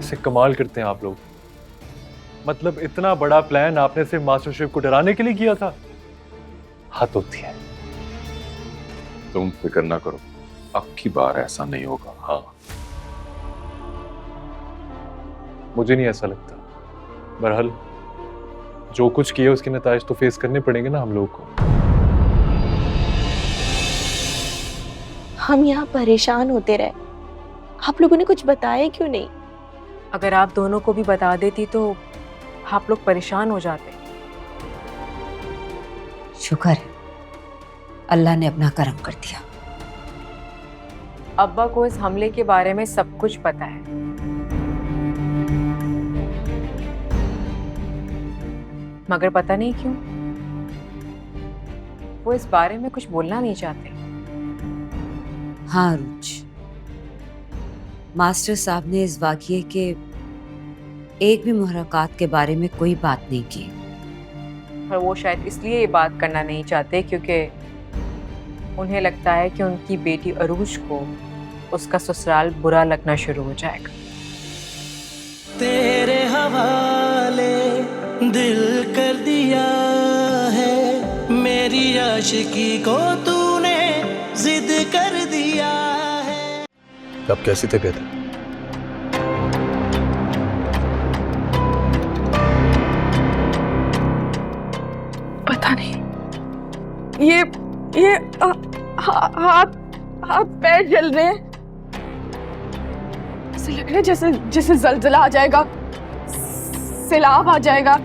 से कमाल करते हैं आप लोग। मतलब इतना बड़ा प्लान आपने सिर्फ मास्टर शेफ को डराने के लिए किया था? हद होती है। तुम फिक्र ना करो, अब की बार ऐसा नहीं होगा। हाँ, मुझे नहीं ऐसा लगता। बहरहाल जो कुछ किया उसके नतायज तो फेस करने पड़ेंगे ना हम लोगों को। हम यहाँ परेशान होते रहे, आप लोगों ने कुछ बताया क्यों नहीं? अगर आप दोनों को भी बता देती तो आप लोग परेशान हो जाते। शुक्र है अल्लाह ने अपना करम कर दिया। अब्बा को इस हमले के बारे में सब कुछ पता है, मगर पता नहीं क्यों वो इस बारे में कुछ बोलना नहीं चाहते। हाँ रुच, मास्टर साहब ने इस वाक़ये के एक भी मुहर्रकात के बारे में कोई बात नहीं की। और वो शायद इसलिए ये बात करना नहीं चाहते क्योंकि उन्हें लगता है कि उनकी बेटी अरूज को उसका ससुराल बुरा लगना शुरू हो जाएगा। तेरे हवाले दिल कर दिया है, मेरी आशिकी को तूने जिद कर दिया है। अब कैसी तबीयत है? पता नहीं, ये हाथ पैर जल रहे हैं। ऐसे लग रहा है जैसे जैसे जलजला आ जाएगा, सैलाब आ जाएगा।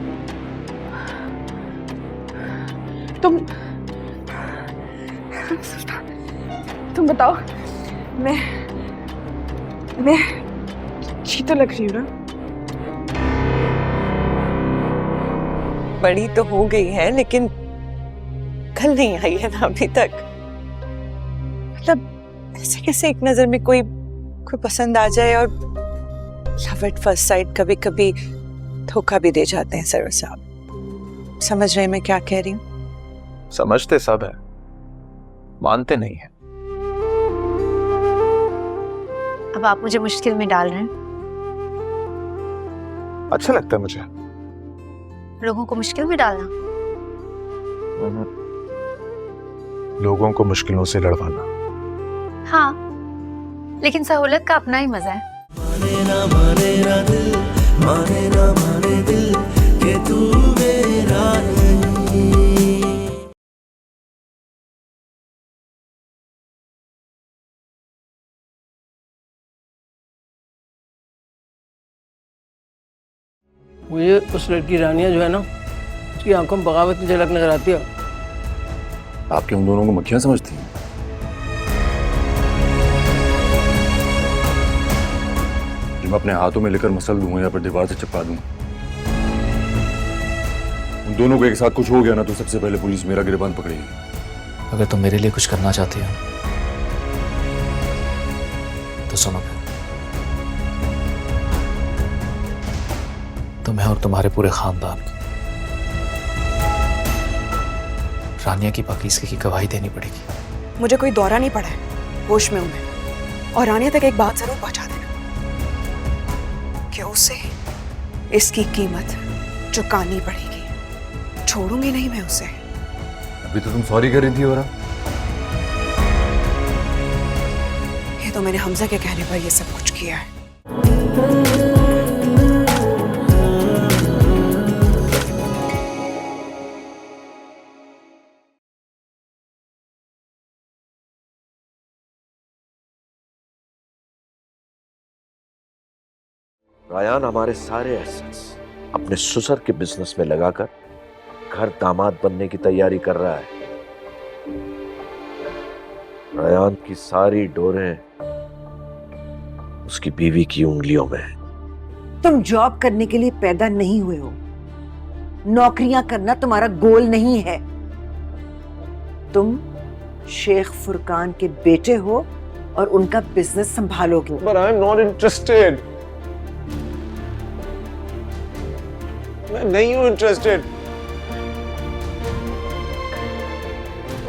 तुम बताओ, मैं अच्छी तो लग रही हूँ ना? बड़ी तो हो गई है लेकिन कल नहीं आई है ना अभी तक। मतलब ऐसे कैसे एक नजर में कोई पसंद आ जाए और लव एट फर्स्ट साइट कभी कभी धोखा भी दे जाते हैं सरवर साहब। समझ रहे मैं क्या कह रही हूँ? समझते सब है, मानते नहीं है। अब आप मुझे मुश्किल में डाल रहे हैं। अच्छा लगता है मुझे लोगों को मुश्किल में डालना। लोगों को मुश्किलों से लड़वाना। हाँ, लेकिन सहूलत का अपना ही मजा है। माने ना दिल, माने ना माने दिल कि तू मेरा नहीं। मुझे उस लड़की रानिया जो है ना, उसकी आंखों में बगावत की झलक नजर आती है। आपके उन दोनों को मक्खियां समझती हैं? जो मैं अपने हाथों में लेकर मसल दूंगा या फिर दीवार से चिपका दूंगा। उन दोनों को एक साथ कुछ हो गया ना तो सबसे पहले पुलिस मेरा गिरबान पकड़ेगी। अगर तुम मेरे लिए कुछ करना चाहती हो तो सुनो फिर। तुम्हें और तुम्हारे पूरे खानदान को रानिया की पाकीज़गी की गवाही देनी पड़ेगी। मुझे कोई दौरा नहीं पड़ा है, होश में हूं मैं। और रानिया तक एक बात जरूर पहुंचा देना कि उसे इसकी कीमत चुकानी पड़ेगी। छोड़ूंगी नहीं मैं उसे। अभी तो तुम सॉरी कर रही थी। और ये तो मैंने हमजा के कहने पर ये सब कुछ किया है। रायान हमारे सारे एसेट्स अपने ससुर के बिजनेस में लगाकर घर दामाद बनने की तैयारी कर रहा है। रायान की सारी डोरें उसकी बीवी की उंगलियों में है। तुम जॉब करने के लिए पैदा नहीं हुए हो, नौकरियां करना तुम्हारा गोल नहीं है। तुम शेख फुरकान के बेटे हो और उनका business संभालोगे। But I'm not interested. मैं नहीं हूं इंटरेस्टेड।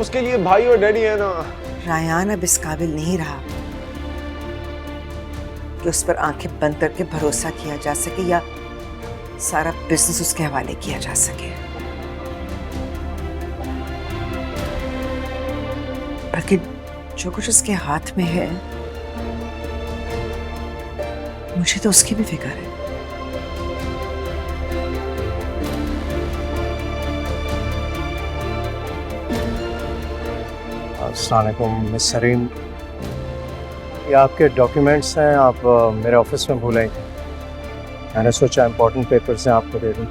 उसके लिए भाई और डैडी है ना। रायान अब इस काबिल नहीं रहा। कि उस पर आंखें बंद करके भरोसा किया जा सके या सारा बिजनेस उसके हवाले किया जा सके। बल्कि जो कुछ उसके हाथ में है, मुझे तो उसकी भी फिक्र है। अस्सलाम वालेकुम मिस सरीन, ये आपके डॉक्यूमेंट्स हैं, आप मेरे ऑफिस में भूल आएंगे। मैंने सोचा इम्पोर्टेंट पेपर्स हैं, आपको दे दूं।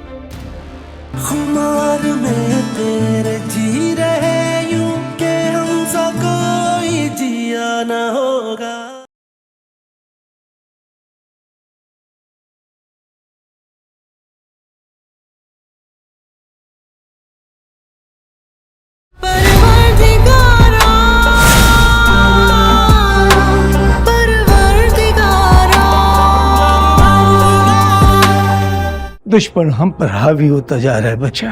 खुमार में तेरे जी रहे यूं के हमसा कोई जिया ना होगा। दुश्मन हम पर हावी होता जा रहा है बच्चा,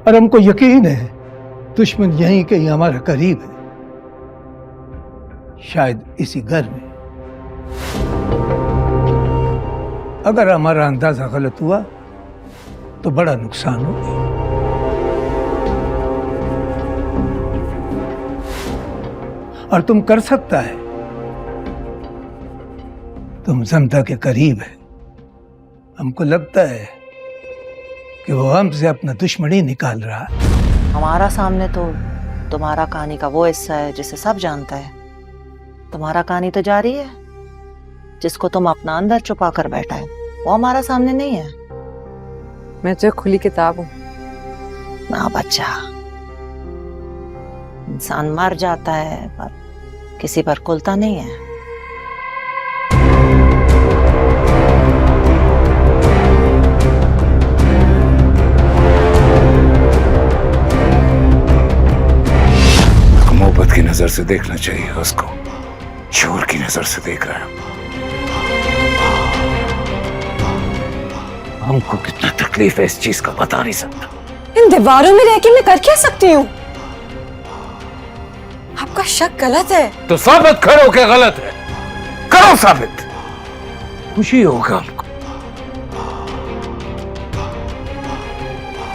और हमको यकीन है दुश्मन यहीं कहीं हमारे करीब है, शायद इसी घर में। अगर हमारा अंदाजा गलत हुआ तो बड़ा नुकसान होगा। और तुम कर सकता है, तुम जमदा के करीब है। हमको लगता है कि वो हमसे अपना दुश्मनी निकाल रहा है। हमारा सामने तो तुम्हारा कहानी का वो हिस्सा है जिसे सब जानता है। तुम्हारा कहानी तो जारी है, जिसको तुम अपना अंदर छुपा कर बैठा है, वो हमारा सामने नहीं है। मैं तो खुली किताब हूँ ना बच्चा, इंसान मर जाता है पर किसी पर कुलता नहीं है। मोहब्बत की नजर से देखना चाहिए उसको, शोर की नजर से देख रहा है। हमको कितना तकलीफ है इस चीज का बता नहीं सकता। इन दीवारों में रह के मैं कर क्या सकती हूँ? आपका शक गलत है तो साबित करो कि गलत है, करो साबित, खुशी होगा हमको।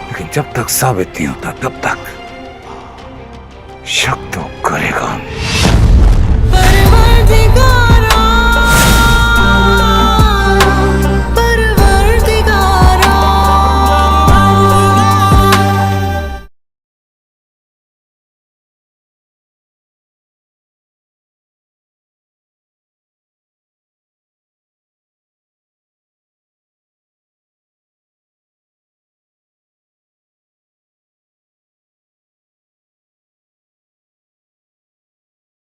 लेकिन जब तक साबित नहीं होता तब तक शक तो करेगा हम।